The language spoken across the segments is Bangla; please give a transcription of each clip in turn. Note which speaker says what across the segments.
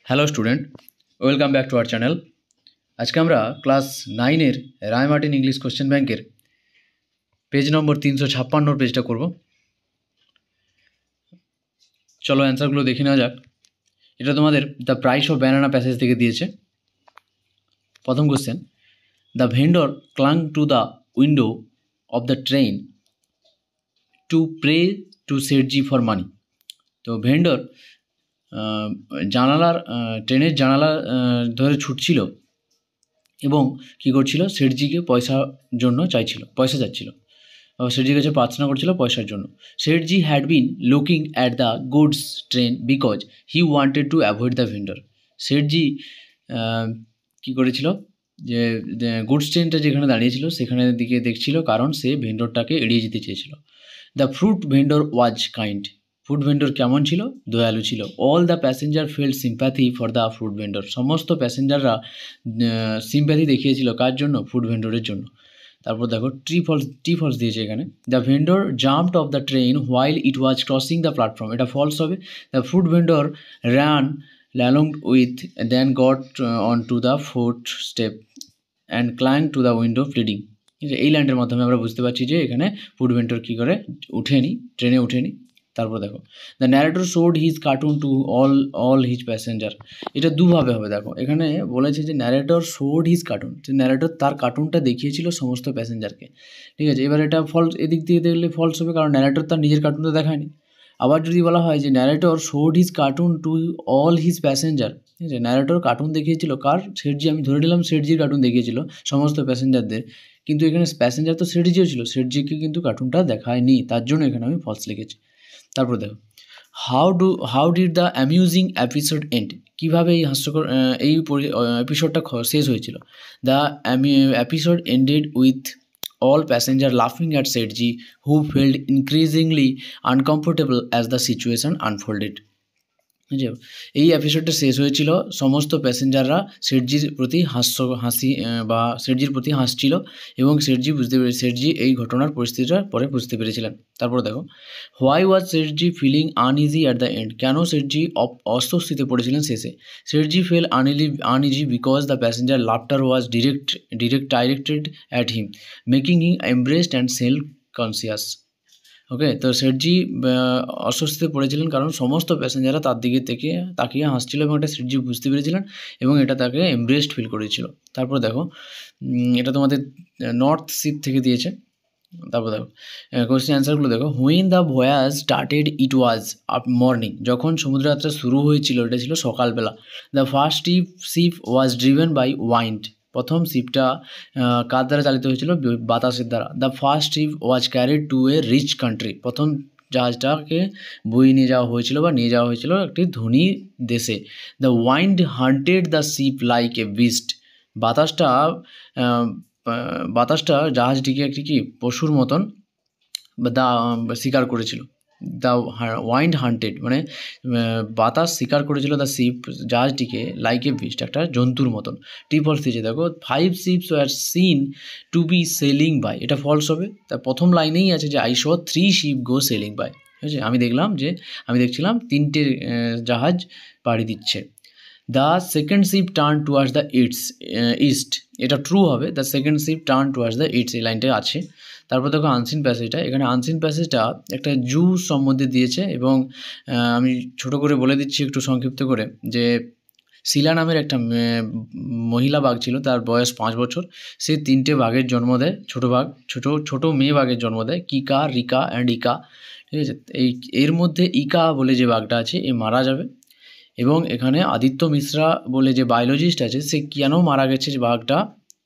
Speaker 1: Hello student, welcome back to our channel. আজকে আমরা ক্লাস 9-এর রায় মার্টিন ইংলিশ কোশ্চেন ব্যাংকের পেজ নম্বর 356 পেজটা করব। চলো অ্যান্সারগুলো দেখে নেওয়া যাক। এটা তোমাদের the price of banana passage থেকে দিয়েছে। প্রথম question, the vendor clung to the window of the train to pray to Sethji for money. তো ভেন্ডর ট্রেনের জানালা ধরে ছুটছিল এবং কী করছিল, সেটজিকে পয়সার জন্য পয়সা চাচ্ছিল, সেটজির কাছে প্রার্থনা করছিল পয়সার জন্য। Sethji had been looking at the goods train because he wanted to avoid the vendor. Sethji কী করেছিল, যে গুডস ট্রেনটা যেখানে দাঁড়িয়েছিল সেখানের দিকে দেখছিল, কারণ সে ভেন্ডরটাকে এড়িয়ে যেতে চেয়েছিল। The fruit vendor was kind. Food vendor কেমন ছিল? দয়ালু ছিল। All the passenger felt sympathy for the food vendor. সমস্ত প্যাসেঞ্জাররা সিম্প্যাথি দেখিয়েছিল কার জন্য? ফুড ভেন্ডরের জন্য। তারপর দেখো ট্রি ফলস দিয়েছে এখানে। The vendor jumped of the train while it was crossing the platform. এটা ফলস হবে। The food vendor ran along with then got on to the fourth step and climbed to the window pleading. এই লাইনটার মাধ্যমে আমরা বুঝতে পারছি যে এখানে ফুড ভেন্ডর কী করে ট্রেনে ওঠেনি। তারপর দেখো, the narrator showed his cartoon to all his passenger. এটা দুভাবে হবে। দেখো এখানে বলেছে যে ন্যারেটর শোড হিজ কার্টুন, যে ন্যারেটর তার কার্টুনটা দেখিয়েছিল সমস্ত প্যাসেঞ্জারকে। ঠিক আছে, এবার এটা ফলস, এদিক দিয়ে দেখলে ফলস হবে, কারণ ন্যারেটর তার নিজের কার্টুনটা দেখায়নি। আবার যদি বলা হয় যে narrator showed his cartoon to all his passenger, ঠিক আছে, ন্যারেটর কার্টুন দেখিয়েছিল কার? সেটজি। আমি ধরে নিলাম সেটজির কার্টুন দেখিয়েছিল সমস্ত প্যাসেঞ্জারদের, কিন্তু এখানে প্যাসেঞ্জার তো সেটজিও ছিল, সেটজিকে কিন্তু কার্টুনটা দেখায়নি, তার জন্য এখানে আমি ফলস লিখেছি। তারপর দেখো, how did the amusing episode end. কীভাবে এই হাস্যকর এপিসোডটা শেষ হয়েছিল? The episode ended with all passenger laughing at Setji, who felt increasingly uncomfortable as the situation unfolded. এই এপিসোডটা শেষ হয়েছিল সমস্ত প্যাসেঞ্জাররা সেটজির প্রতি সেটজির প্রতি হাসছিল এবং সেটজি এই ঘটনার পরিস্থিতিটা পরে বুঝতে পেরেছিলেন। তারপর দেখো, why was Sethji feeling uneasy at the end. কেন সেটজি অস্বস্তিতে পড়েছিলেন শেষে? Sethji felt uneasy because the passenger laughter was directed at him, making him embarrassed and self conscious. Okay, তো সেটজি অস্বস্তিতে পড়েছিলেন কারণ সমস্ত প্যাসেঞ্জাররা তার দিকে তাকিয়ে হাসছিল এবং এটা সেটজি বুঝতে পেরেছিলেন এবং এটা তাকে এমব্রেসড ফিল করেছিল। তারপর দেখো, এটা তোমাদের নর্থ শিপ থেকে দিয়েছে। তারপর দেখো কোশ্চেন অ্যান্সারগুলো দেখো। When the voyage started it was up morning. যখন সমুদ্রযাত্রা শুরু হয়েছিল এটা ছিল সকালবেলা। The first ship was driven by wind. প্রথম শিপটা কার দ্বারা চালিত হয়েছিল? বাতাসের দ্বারা। The first ship was carried to a rich country. প্রথম জাহাজটাকে বয়ে নিয়ে যাওয়া হয়েছিল একটি ধনী দেশে। The wind hunted the ship like a beast. বাতাসটা জাহাজটিকে একটি কি পশুর মতন শিকার করেছিল। দ্য ওয়াইন্ড হান্টেড মানে বাতাস শিকার করেছিল দ্য শিপ জাহাজটিকে লাইক এ বিস্ট, একটা জন্তুর মতন। টি ফলস দিয়েছে। দেখো, 5 ships were seen to be sailing by. এটা ফলস হবে। তার প্রথম লাইনেই আছে যে I saw 3 ship go sailing by. ঠিক আছে, আমি দেখছিলাম 3টে জাহাজ পাড়ি দিচ্ছে। The second ship turn towards the east. এটা ট্রু হবে। The second ship turn towards the east, এই লাইনটা আছে। তারপর দেখো আনসিন প্যাসেজটা। এখানে আনসিন প্যাসেজটা একটা জু সম্বন্ধে দিয়েছে এবং আমি ছোট করে বলে দিচ্ছি একটু সংক্ষিপ্ত করে, যে শিলা নামের একটা মহিলা বাঘ ছিল, তার বয়স 5 বছর। সে 3টে বাঘের জন্ম দেয়, ছোট মেয়ে বাঘের জন্ম দেয়, কিকা, রিকা অ্যান্ড ইকা। ঠিক আছে, এর মধ্যে ইকা বলে যে বাঘটা আছে এ মারা যাবে এবং এখানে আদিত্য মিশ্রা বলে যে বায়োলজিস্ট আছে সে কেন মারা গেছে যে বাঘটা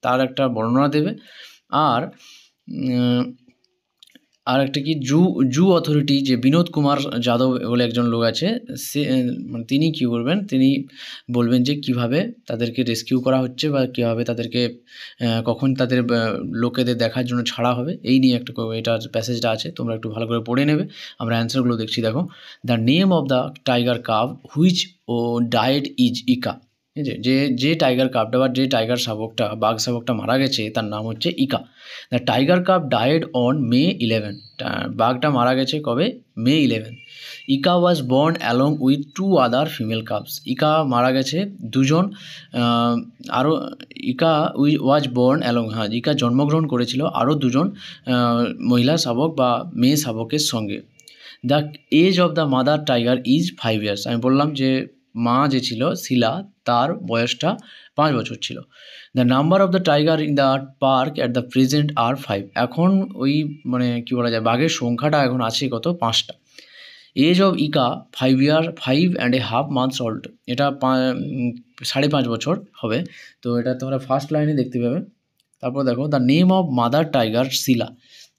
Speaker 1: তার একটা বর্ণনা দেবে। আর একটা কি জু অথরিটি যে বিনোদ কুমার যাদব বলে একজন লোক আছে, সে তিনি কী করবেন, তিনি বলবেন যে কিভাবে তাদেরকে রেস্কিউ করা হচ্ছে বা কীভাবে তাদেরকে কখন তাদের লোকেদের দেখার জন্য ছাড়া হবে, এই নিয়ে একটা এটার প্যাসেজটা আছে, তোমরা একটু ভালো করে পড়ে নেবে। আমরা অ্যান্সারগুলো দেখছি। দেখো, the name of the tiger cub which died is Eka. যে টাইগার কাপটা বা যে বাঘ শাবকটা মারা গেছে তার নাম হচ্ছে Eka. The tiger cub died on May 11। বাঘটা মারা গেছে কবে? May 11। Eka was born along with 2 other female cubs. Eka মারা গেছে দুজন আরও ইকা ওয়াজ বর্ন অ্যালং, হ্যাঁ ইকা জন্মগ্রহণ করেছিল আরও দুজন মহিলা শাবক বা মেয়ে শাবকের সঙ্গে। The age of the mother tiger is 5 years. আমি বললাম যে মা যে ছিল শিলা, তার বয়সটা 5 বছর ছিল। The number of the tiger in the park at the present are 5। এখন ওই মানে কী বলা যায়, বাঘের সংখ্যাটা এখন আছে কত, 5টা। Age of Eka 5.5 months old। এটা 5.5 বছর হবে। তো এটা তোমরা ফার্স্ট লাইনে দেখতে পাবে। তারপর দেখো the name of mother tiger Shila,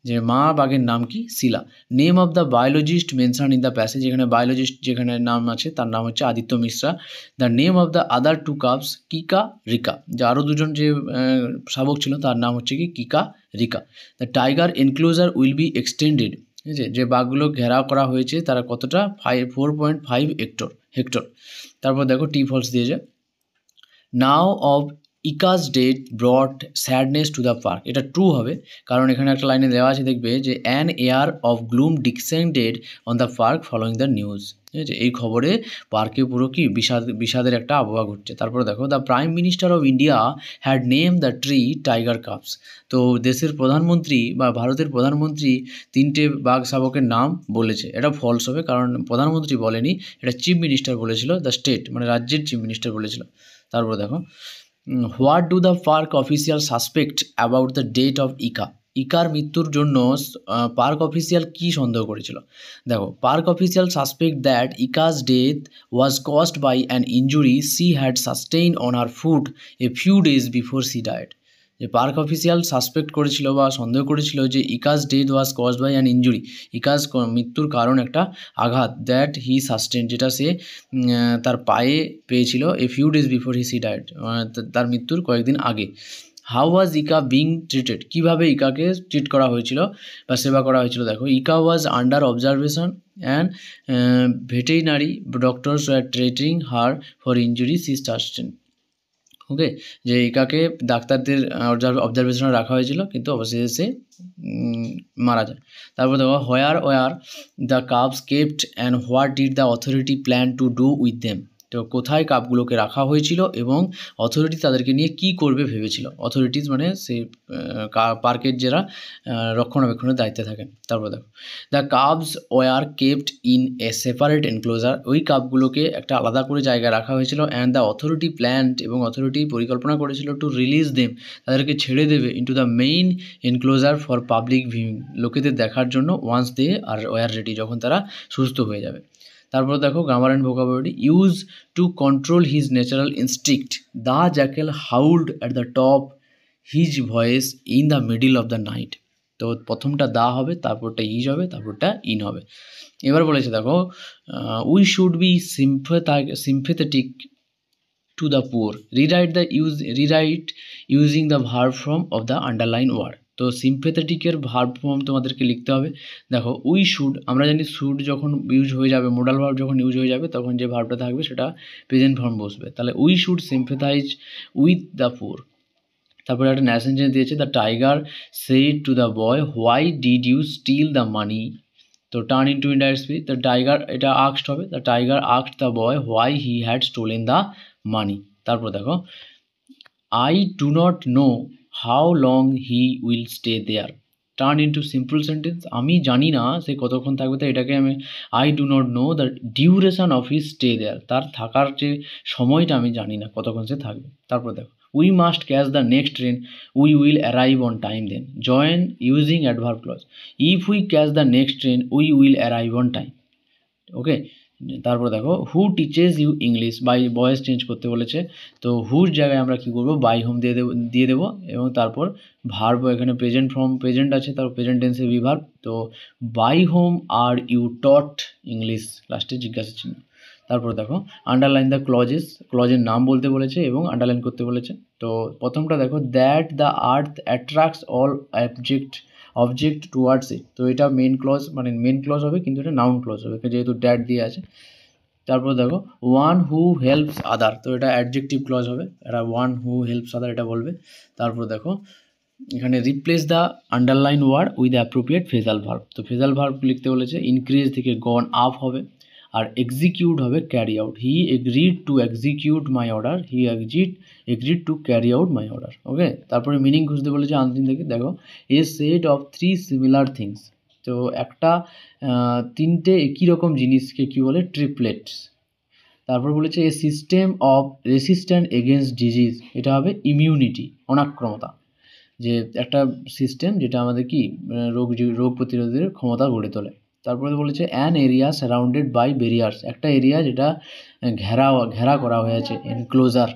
Speaker 1: যে মা বাঘের নাম কি, Shila. Name of the biologist mention in the passage, যেখানে বায়োলজিস্ট যেখানে নাম আছে তার নাম হচ্ছে Aditya Mishra. The name of the other 2 cubs Kika Rika, যে আরও দুজন যে শাবক ছিল তার নাম হচ্ছে কি Kika Rika. The tiger enclosure will be extended, ঠিক আছে, যে বাঘগুলো ঘেরাও করা হয়েছে তারা কতটা, 4.5 হেক্টর। তারপর দেখো টি ফলস দিয়েছে। News of Eka's death brought sadness to the park. এটা ট্রু হবে, কারণ এখানে একটা লাইনে দেওয়া আছে, দেখবে যে an air of gloom descended on the park following the news. ঠিক আছে, এই খবরে পার্কে পুরো কি বিষাদের একটা আবহাওয়া ঘটছে। তারপরে দেখো the prime minister of India had name the tree tiger cups. তো দেশের প্রধানমন্ত্রী বা ভারতের প্রধানমন্ত্রী 3টে বাঘ শাবকের নাম বলেছে। এটা ফলস হবে, কারণ প্রধানমন্ত্রী বলেনি, এটা চিফ মিনিস্টার বলেছিল, দ্য স্টেট মানে রাজ্যের চিফ মিনিস্টার বলেছিল। তারপর দেখো what do the park official suspect about the date of Eka. ইকার মৃত্যুর জন্য পার্ক অফিসিয়াল কী সন্দেহ করেছিল। দেখো park official suspect that Eka's death was caused by an injury she had sustain on her foot a few days before she died. যে পার্ক অফিসিয়াল সাসপেক্ট করেছিল বা সন্দেহ করেছিল যে Eka's death was caused by an injury, ইকাস মৃত্যুর কারণ একটা আঘাত, দ্যাট হি সাস্টেন, যেটা সে তার পায়ে পেয়েছিল এ few days before he she died, তার মৃত্যুর কয়েকদিন আগে। হাউ ওয়াজ ইকা বিং ট্রিটেড, কীভাবে ইকাকে ট্রিট করা হয়েছিল বা সেবা করা হয়েছিল। দেখো Eka was under observation and veterinary doctors were treating her for injury she sustain. Okay, যে ইকাকে ডাক্তারদের অবজারভেশনে রাখা হয়েছিল, কিন্তু অবশেষে সে মারা যায়। তারপর দেখো where the cups kept and what did the authority plan to do with them. তো কোথায় কাপগুলোকে রাখা হয়েছিল এবং অথরিটি তাদেরকে নিয়ে কি করবে ভেবেছিল। অথরিটিস মানে সেই পার্কের যারা রক্ষণাবেক্ষণের দায়িত্বে থাকেন। তারপর দেখো the cubs were kept in a separate enclosure, ওই কাপগুলোকে একটা আলাদা করে জায়গায় রাখা হয়েছিল। অ্যান্ড দ্য অথরিটি প্ল্যান্ড, এবং অথরিটি পরিকল্পনা করেছিল টু রিলিজ দেম, তাদেরকে ছেড়ে দেবে into the main enclosure for public viewing, লোকেদের দেখার জন্য once they are were ready, যখন তারা সুস্থ হয়ে যাবে। তারপর দেখো grammar and vocabulary. Use to control his natural instinct the jackal howled at the top his voice in the middle of the night. তো প্রথমটা দা হবে, তারপরটা ইজ হবে, তারপরটা ইন হবে। এবার বলেছে দেখো we should be sympathetic to the poor, rewrite using the verb form of the underline word. তো সিম্পেথেটিকের ভার্ব ফর্ম তোমাদেরকে লিখতে হবে। দেখো উই শুড, আমরা জানি শুড যখন ইউজ হয়ে যাবে, মোডাল ভার্ব যখন ইউজ হয়ে যাবে, তখন যে ভার্বটা থাকবে সেটা প্রেজেন্ট ফর্ম বসবে। তাহলে we should sympathise with the poor. তারপরে একটা সেন্টেন্স দিয়েছে the tiger said to the boy why did you steal the money. তো turn into indirect speech, the tiger, এটা আস্কড হবে, the tiger asked the boy why he had stolen the money. তারপর দেখো I do not know how long he will stay there, turn into simple sentence, আমি জানি না সে কতক্ষণ থাকবে, তাই এটাকে আমি I do not know the duration of his stay there, তার থাকার যে সময়টা আমি জানি না কতক্ষণ সে থাকবে। তারপর দেখো we must catch the next train we will arrive on time then, join using adverb clause, if we catch the next train we will arrive on time. Okay, তারপর দেখো who teaches you English, by voice change করতে বলেছে। তো হুর জায়গায় আমরা কী করবো, বাই হোম দিয়ে দেবো এবং তারপর ভার্ব, এখানে প্রেজেন্ট ফর্ম প্রেজেন্ট আছে, তারপর প্রেজেন্ট টেন্সে বি ভার্ব। তো by whom are you taught English, লাস্টে জিজ্ঞাসা চিহ্ন। তারপর দেখো আন্ডারলাইন দ্য ক্লজেস, ক্লজের নাম বলতে বলেছে এবং আন্ডারলাইন করতে বলেছে। তো প্রথমটা দেখো that the earth attracts all object towards ইট। তো এটা মেন ক্লজ, মানে মেন ক্লজ হবে, কিন্তু এটা নাউন ক্লজ হবে যেহেতু দ্যাট দিয়ে আছে। তারপর দেখো ওয়ান হু হেল্পস আদার, তো এটা অ্যাডজেক্টিভ ক্লজ হবে, এটা ওয়ান হু হেল্পস আদার এটা বলবে। তারপর দেখো এখানে replace the underline word with appropriate phrasal verb. তো ফ্রেজাল ভার্ব লিখতে বলেছে ইনক্রিজ থেকে গন আপ হবে, আর এক্সিকিউট হবে carry out. He agreed to execute my order, he agreed to carry out my order. Okay, তারপরে মিনিং খুঁজতে বলেছে আনসিন থেকে। দেখো, a set of 3 similar things. তো একটা তিনটে একই রকম জিনিসকে কী বলে? ট্রিপলেটস। তারপর বলেছে a system of resistant against disease, এটা হবে ইমিউনিটি, অনাক্রমতা। যে একটা সিস্টেম যেটা আমাদের কি রোগ প্রতিরোধের ক্ষমতা গড়ে তোলে। তারপরে বলেছে an area surrounded by barriers, একটা এরিয়া যেটা ঘেরা করা হয়েছে, এনক্লোজার।